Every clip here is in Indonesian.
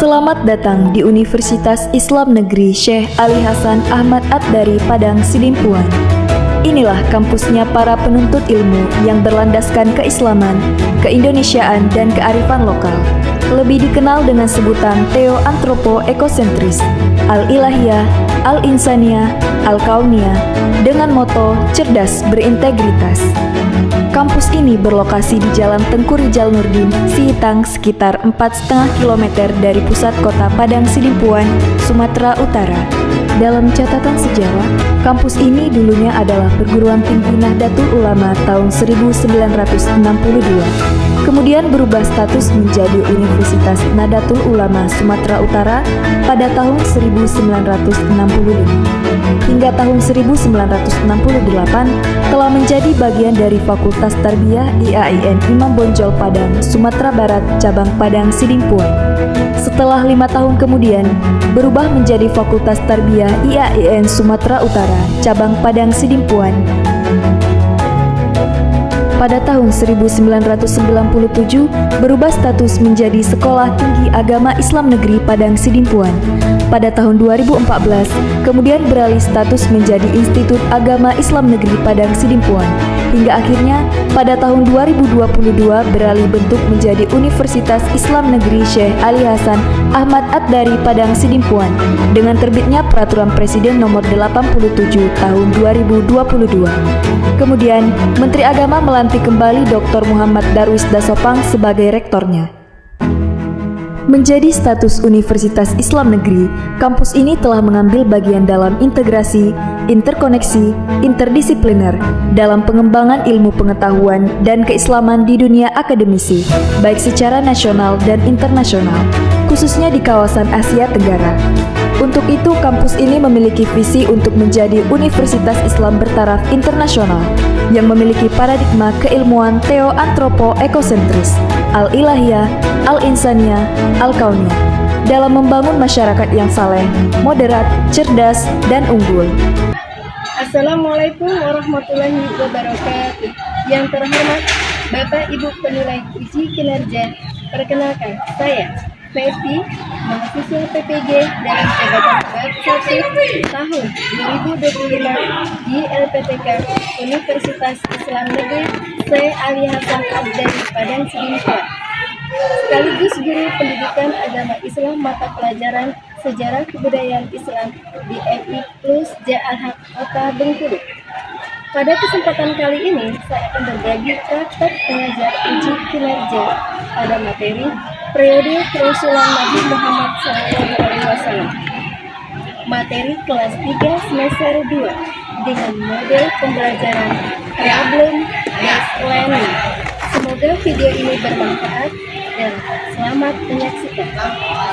Selamat datang di Universitas Islam Negeri Syekh Ali Hasan Ahmad Ad-Dari Padang Sidimpuan. Inilah kampusnya para penuntut ilmu yang berlandaskan keislaman, keindonesiaan, dan kearifan lokal. Lebih dikenal dengan sebutan Theo-Antropo-Ekosentris, Al-Ilahiyah, Al-Insaniyah, Al-Kauniyah, dengan moto cerdas berintegritas. Kampus ini berlokasi di Jalan Tengku Rijal Nurdin, Sihitang, sekitar 4,5 km dari pusat kota Padang Sidimpuan, Sumatera Utara. Dalam catatan sejarah, kampus ini dulunya adalah perguruan tinggi Nahdlatul Ulama tahun 1962. Kemudian berubah status menjadi Universitas Nahdlatul Ulama Sumatera Utara pada tahun 1965. Hingga tahun 1968 telah menjadi bagian dari Fakultas Tarbiyah IAIN Imam Bonjol Padang, Sumatera Barat, cabang Padang Sidimpuan. Setelah 5 tahun kemudian, berubah menjadi Fakultas Tarbiyah IAIN Sumatera Utara, cabang Padang Sidimpuan. Pada tahun 1997, berubah status menjadi Sekolah Tinggi Agama Islam Negeri Padang Sidimpuan. Pada tahun 2014, kemudian beralih status menjadi Institut Agama Islam Negeri Padang Sidimpuan. Hingga akhirnya, pada tahun 2022 beralih bentuk menjadi Universitas Islam Negeri Syekh Ali Hasan Ahmad Ad-Dari Padang Sidimpuan dengan terbitnya Peraturan Presiden Nomor 87 Tahun 2022. Kemudian, Menteri Agama melantik kembali Dr. Muhammad Darwis Dasopang sebagai rektornya. Menjadi status Universitas Islam Negeri, kampus ini telah mengambil bagian dalam integrasi, interkoneksi, interdisipliner dalam pengembangan ilmu pengetahuan dan keislaman di dunia akademisi, baik secara nasional dan internasional, khususnya di kawasan Asia Tenggara. Untuk itu, kampus ini memiliki visi untuk menjadi Universitas Islam bertaraf internasional yang memiliki paradigma keilmuan Theo-Antropo-Ekosentris, Al-Ilahiyah, Al-Insaniyah, Al-Kauniyah dalam membangun masyarakat yang saleh, moderat, cerdas, dan unggul. Assalamualaikum warahmatullahi wabarakatuh. Yang terhormat Bapak Ibu penilai uji kinerja, perkenalkan saya Fethi, mahasiswa PPG dalam jabatan bab 1 tahun 2025 di LPTK Universitas Islam Negeri Syekh Ali Hasan Ad-Dari Padang Sidimpuan, sekaligus guru pendidikan agama Islam mata pelajaran Sejarah Kebudayaan Islam di FI Plus J.Al.Haq Kota Bengkulu. Pada kesempatan kali ini, saya akan berbagi praktek pengajar uji kinerja pada materi periode kerasulan Nabi Muhammad SAW. Materi kelas 3 semester 2 dengan model pembelajaran problem-based learning. Semoga video ini bermanfaat dan selamat menyaksikan.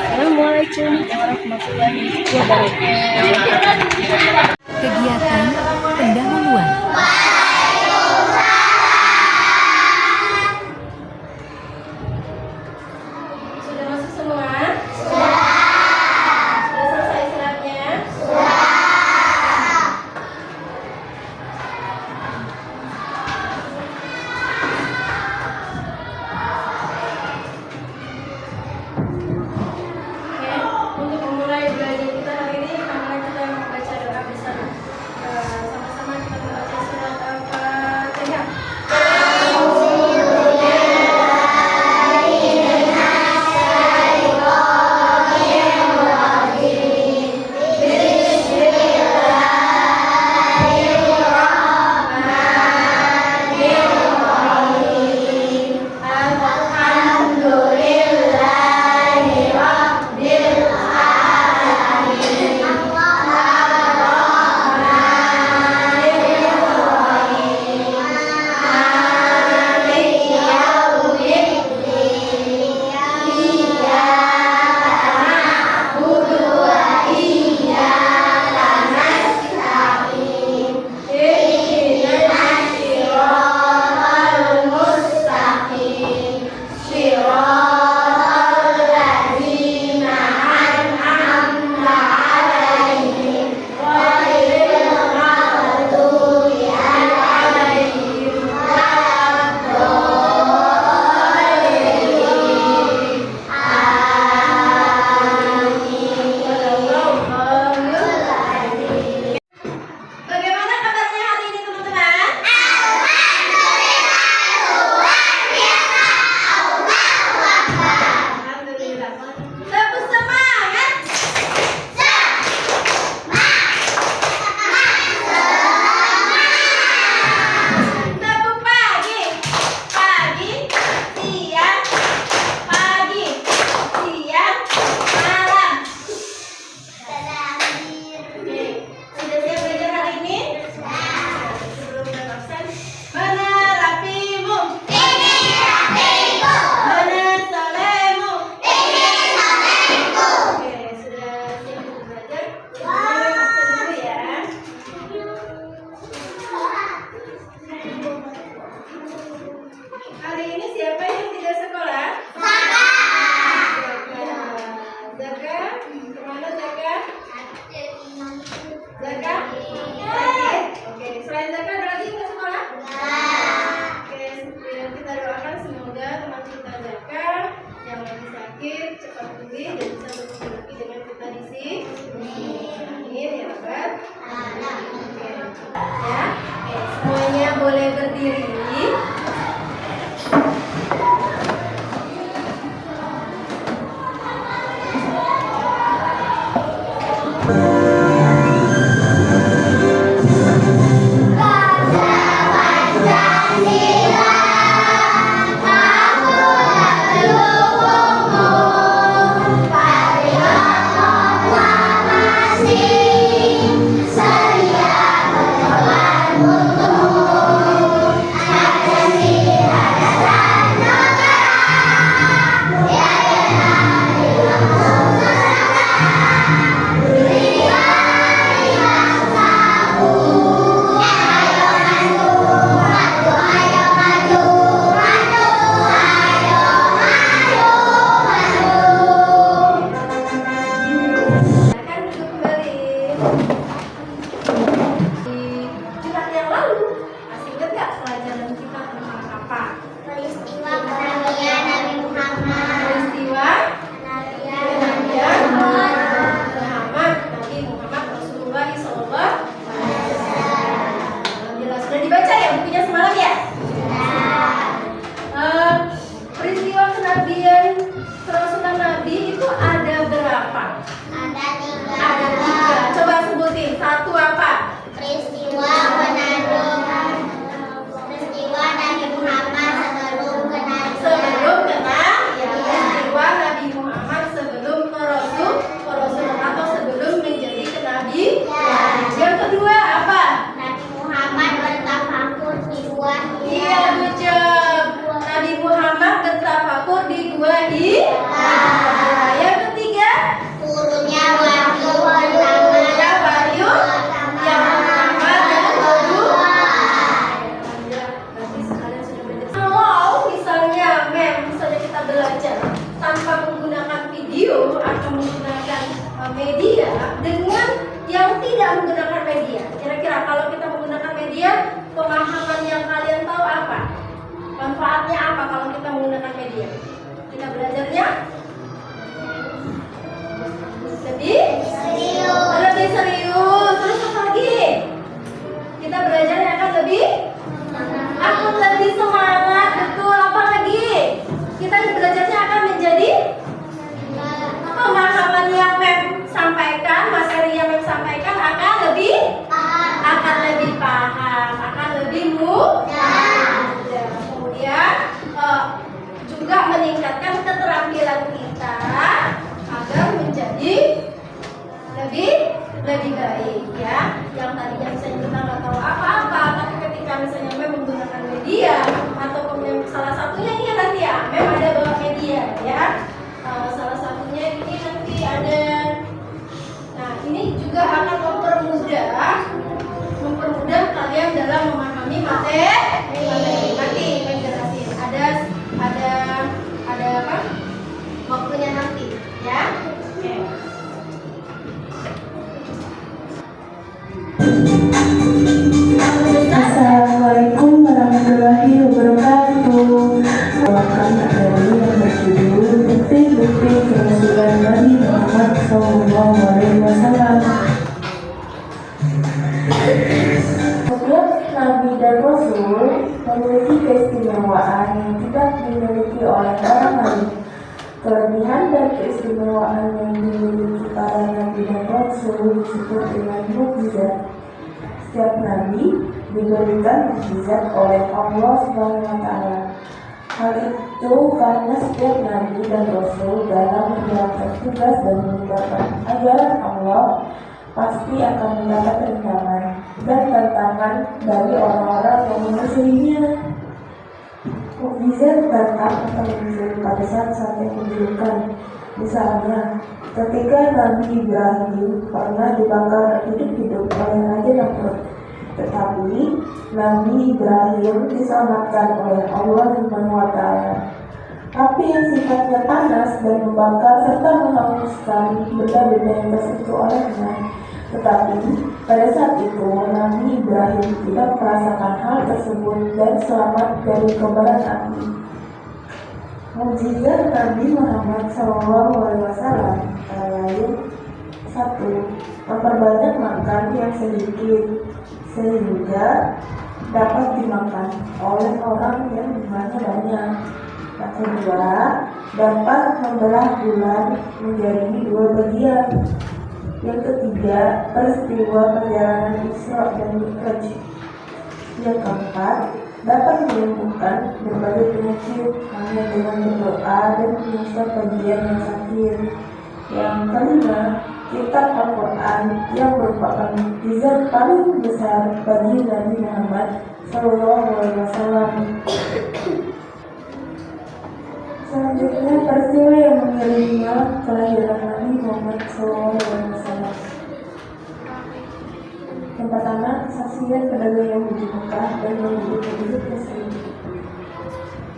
Assalamualaikum warahmatullahi wabarakatuh. Kegiatan pendahuluan. Sudah masuk semua? Sudah selesai suratnya? Untuk memulai belajar kita hari ini, marilah kita membaca doa bersama. berdiri. Silakan duduk kembali. Di jumat yang lalu, masih ingat nggak pelajaran kita tentang apa? Peristiwa kenabian Nabi Muhammad. Peristiwa kenabian Nabi Muhammad Rasulullah SAW. Alhamdulillah, sudah dibaca ya bukunya semalam ya? Peristiwa kenabian kerasulan Nabi itu ada berapa? Ada tiga. Ada 3. Coba sebutin. 1 apa? Peristiwa Nabi Muhammad sebelum ke Nabi. Sebelum kenal, ya, peristiwa Nabi Muhammad sebelum ke Rasul atau sebelum menjadi kenabi. Yang kedua apa? Nabi Muhammad bertafakur di gua Hira. Iya, ucap. Nabi Muhammad bertafakur di gua Hira. Yang ketiga, Turunnya wahyu pertama. ya wahyu yang pertama dan kedua. Berarti sekalian sudah belajar. Kalau misalnya kita belajar tanpa menggunakan video atau menggunakan media dengan yang tidak menggunakan media. Kira-kira kalau kita menggunakan media, pemahaman yang kalian tahu apa? Manfaatnya apa kalau kita menggunakan media? Kita belajarnya lebih serius. Terus apa lagi? Kita belajarnya akan lebih semangat. Betul. Apa lagi? Kita belajarnya akan menjadi pemahaman yang sampaikan, materi yang sampaikan akan lebih paham, akan lebih mudah. Kemudian juga meningkatkan keterampilan kita agar menjadi lebih baik ya. Yang tadinya misalnya kita nggak tahu apa-apa, tapi ketika misalnya menggunakan media atau salah satunya ini nanti ya, ada bawa media ya. Salah satunya ini nanti ada. Nah, ini juga akan mempermudah kalian dalam memahami materi. Nanti menjelasin. Ada apa? Waktunya nanti ya. Oke. Assalamualaikum warahmatullahi wabarakatuh. Akan materi yang berjudul bukti-bukti kerasulan Nabi Muhammad SAW. Setiap Nabi dan Rasul memiliki keistimewaan yang tidak dimiliki oleh orang lain. Kelebihan dan keistimewaan yang dimiliki para Nabi dan Rasul disebut dengan mukjizat. Setiap Nabi diberikan mukjizat oleh Allah SWT. Hal itu karena setiap Nabi dan Rasul dalam menjalankan tugas dan meninggalkan ajaran Allah pasti akan mendapat rintangan dan tantangan dari orang-orang yang memusuhinya. Mukjizat datang atau muncul pada saat yang menunjukkan. Misalnya, ketika Nabi Ibrahim pernah dibakar hidup-hidup oleh Raja Namrud, tetapi Nabi Ibrahim diselamatkan oleh Allah SWT. Api yang sifatnya panas dan membakar serta menghanguskan benda-benda yang tersentuh olehnya. Tetapi pada saat itu Nabi Ibrahim tidak merasakan hal tersebut dan selamat dari kobaran api. Mukjizat Nabi Muhammad SAW antara lain: 1. Memperbanyak makan yang sedikit. sehingga dapat dimakan oleh orang yang jumlahnya banyak. Yang kedua, dapat membelah bulan menjadi 2 bagian. Yang ketiga, peristiwa perjalanan Isra dan Mi'raj. Yang keempat, dapat menyembuhkan berbagai penyakit hanya dengan berdoa dan menyusap bagian yang sakit. Yang kelima, kitab Al-Quran yang merupakan mukjizat paling besar bagi Nabi Muhammad SAW. Selanjutnya, peristiwa yang mengiringi kelahiran Nabi Muhammad SAW. Yang pertama, kesaksian pedagang Yahudi Mekah dan Yahudi penduduk Mesir.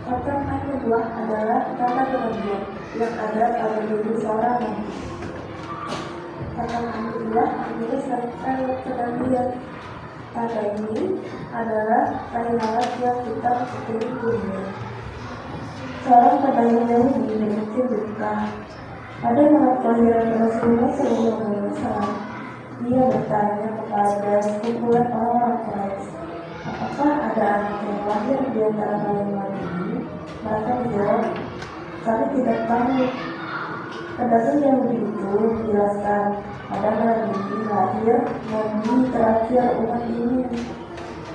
Kata kedua adalah kata kenabian yang ada pada diri seorang nabi. Kata kedua adalah kata kenabian. Kata ini adalah kalimat yang kita ketahui dunia. Seorang pedagang Yahudi di Mesir Mekah. Pada malam kelahiran Rasulullah SAW, dia bertanya kepada sekumpulan orang-orang Quraisy, apakah ada anak yang lahir di antara kalian ini? Mereka menjawab, kami tidak tahu. Pedagang Yahudi itu menjelaskan, pada malam ini lahir Nabi terakhir umat ini.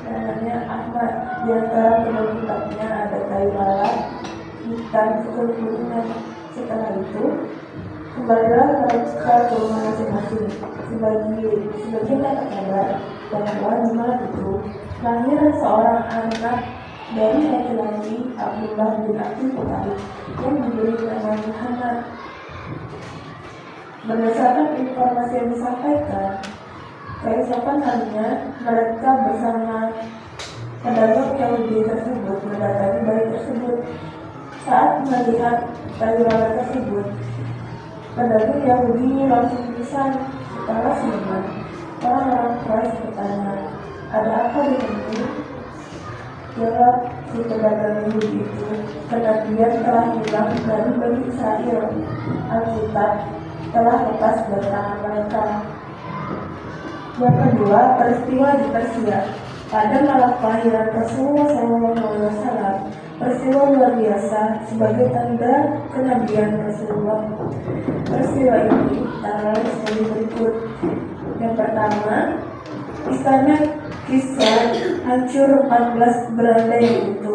Namanya Ahmad. Di antara penyebabnya ada kayu lalat, hitam keturunan. Setelah itu, kembalilah mereka ke rumah masing-masing. Sebagian dapat kabar bahwa di malam itu lahir seorang anak dari laki-laki Abdullah bin Abdul Muttalib yang diberi nama Muhammad. Berdasarkan informasi yang disampaikan, keesokan harinya mereka bersama pedagang Yahudi tersebut mendatangi bayi tersebut. Saat melihat kayu lalat tersebut, pedagang Yahudi langsung pingsan. Setelah siuman, orang-orang Quraisy bertanya, ada apa denganmu? Jawab si pedagang Yahudi itu, kenabian telah hilang dari Bani Israel. Alkitab telah lepas dari tangan mereka. Yang kedua, peristiwa di Persia. Pada malam kelahiran Rasulullah SAW, peristiwa luar biasa sebagai tanda kenabian Rasulullah. Peristiwa ini terlalu sebagai berikut. Yang pertama, istana Kisra hancur 14 berandai itu.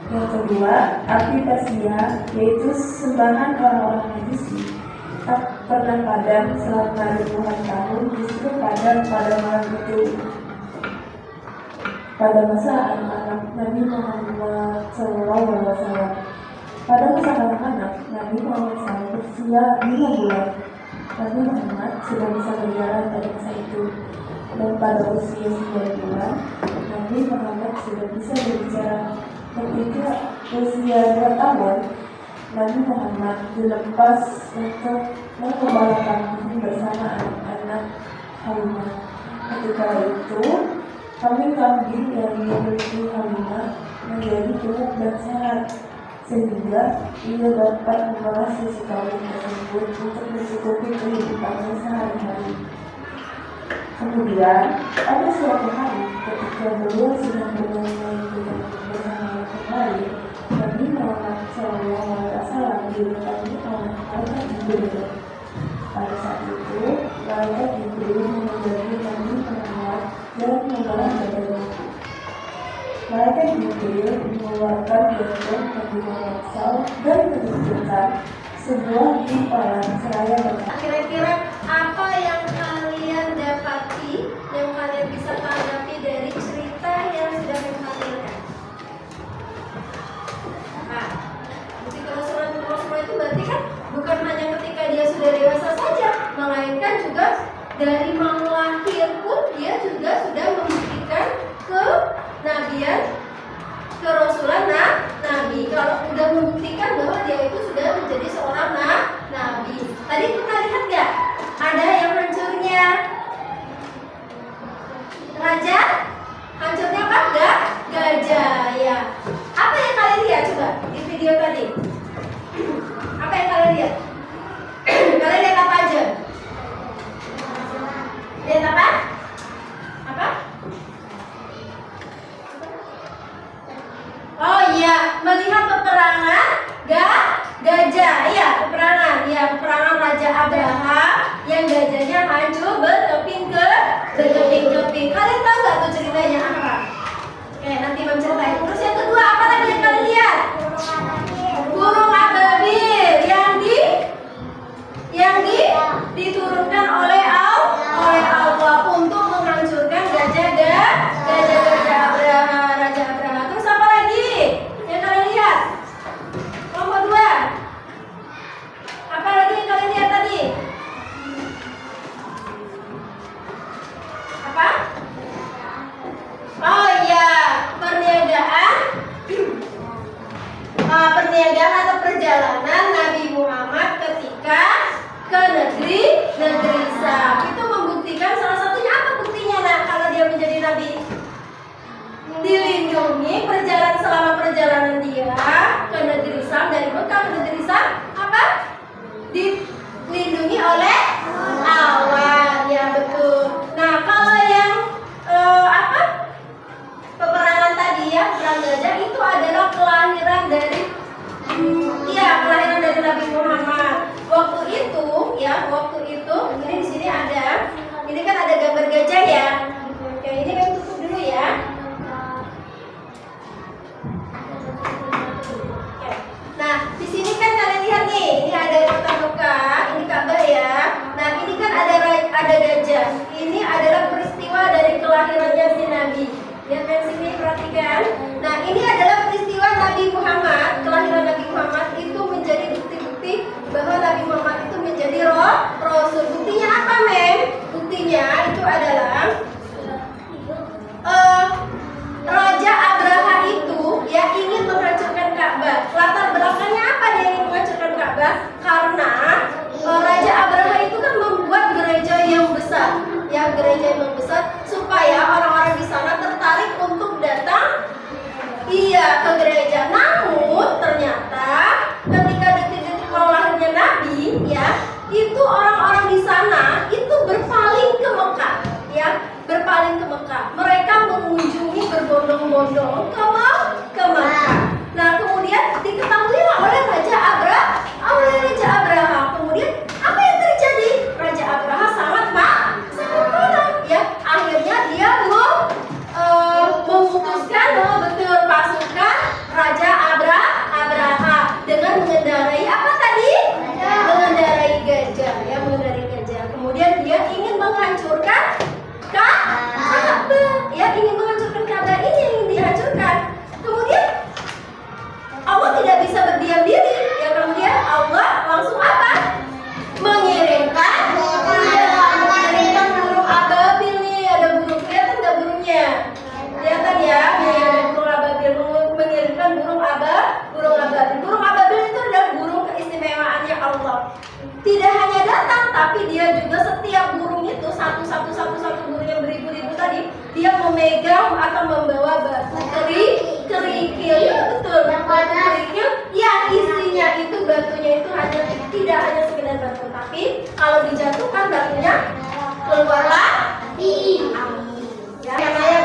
Yang kedua, api Persia, yaitu sembahan orang-orang Majusi, tak pernah padam selama ribuan tahun, justru padam pada malam itu. Pada masa anak-anak Nabi Muhammad SAW. Pada masa anak-anak Nabi Muhammad SAW berusia 5 bulan. Nabi Muhammad sudah bisa berjalan pada masa itu. Dan pada usia 9 bulan, Nabi Muhammad sudah bisa berbicara. Ketika usia 2 tahun, Nabi Muhammad dilepas untuk mengembalakan bersama anak-anak Halimah. Ketika itu, kambing-kambing yang dimiliki Halimah menjadi gemuk dan sehat, sehingga ia dapat mengolah susu kambing tersebut untuk mencukupi kehidupannya sehari-hari. Kemudian, ada suatu hari ketika beliau sedang bermain bersama kembali, Nabi Muhammad SAW didatangi oleh malaikat Jibril. Pada saat itu, malaikat Jibril menjadi Nabi Muhammad dan membalas badannya. Malaikat Jibril mengeluarkan jantung Nabi Muhammad SAW dan menunjukkan sebuah gumpalan seraya berkata, Kira-kira apa yang kalian dapati, yang kalian bisa tanggapi dari cerita yang sudah ditampilkan? Nah, ketika Rasulullah itu berarti kan bukan hanya ketika dia sudah dewasa saja, melainkan juga dari mau lahir pun dia juga sudah membuktikan kenabian, kerasulan nabi. Kalau sudah membuktikan bahwa dia itu sudah menjadi seorang nabi. Tadi kita lihat nggak? Ada yang hancurnya raja, hancurnya apa? Gajah ya. Apa yang kalian lihat coba di video tadi? Apa yang kalian lihat? Kalian lihat apa aja? Lihat apa? Apa? hancur berkeping-keping. Kalian tahu nggak tuh ceritanya apa? Oke, nanti Mam ceritain. Terus yang kedua apa lagi yang kalian lihat? Burung ababil yang diturunkan oleh Allah untuk menghancurkan gajah Abraha, Raja Abraha. Terus apa lagi yang kalian lihat? Kelompok 2. Apa lagi yang kalian lihat tadi? Apa? Oh iya, perniagaan atau perjalanan Nabi Muhammad ketika ke negeri Syam. Itu membuktikan salah satunya apa buktinya kalau dia menjadi nabi? Dilindungi selama perjalanan dia ke negeri Syam, dari Mekah ke negeri Syam apa? Dilindungi oleh awan, ya betul. Nah, kalau yang peperangan tadi ya, perang gajah itu adalah kelahiran dari Nabi Muhammad. Waktu itu, ini di sini ada, ini kan ada gambar gajah ya. Yang ini kan tutup dulu ya. Nah, di sini kan kalian lihat nih, ini ada kota Mekah, ini Ka'bah ya. Nah, ini kan ada gajah. Ini adalah peristiwa dari kelahirannya si Nabi. Lihat kan sini, perhatikan. Nah, ini adalah peristiwa Nabi Muhammad, kelahiran Nabi Muhammad itu menjadi bukti-bukti bahwa Nabi Muhammad itu menjadi Rasul. Buktinya apa, Mem? Buktinya itu adalah Raja Abraha itu ya ingin menghancurkan Ka'bah. Latar belakangnya apa dia ingin menghancurkan Ka'bah? Karena Raja Abraha itu kan membuat gereja yang besar, supaya orang-orang di sana tertarik untuk datang ke gereja. Namun ternyata ketika detik-detik lahirnya Nabi ya, itu orang-orang di sana itu berpaling ke Mekah. Mereka mengunjungi berbondong-bondong ke Mekah. Nah, kemudian diketahuilah oleh Raja Abraha. Kemudian apa yang terjadi? Raja Abraha sangat marah ya. Akhirnya dia memutuskan betul pasukan Raja Abraha dengan mengendarai apa tadi? Mengendarai gajah. Kemudian dia ingin menghancurkan Ka'bah. Ka'bah ini yang dihancurkan. Kemudian Allah tidak bisa berdiam diri. Ya, kemudian Allah langsung apa? Mengirimkan burung ababil nih. Ada burung, kelihatan nggak burungnya? Kelihatan ya, ada burung ababil. Mengirimkan burung ababil. Burung ababil itu adalah burung keistimewaannya Allah. Tidak hanya datang, tapi dia juga setiap burung itu satu burung yang beribu-ribu tadi, dia memegang atau membawa batu kerikil. Ya betul, batu kerikil yang isinya itu batunya itu tidak hanya sekedar batu, tapi kalau dijatuhkan batunya keluarlah api. Ya, namanya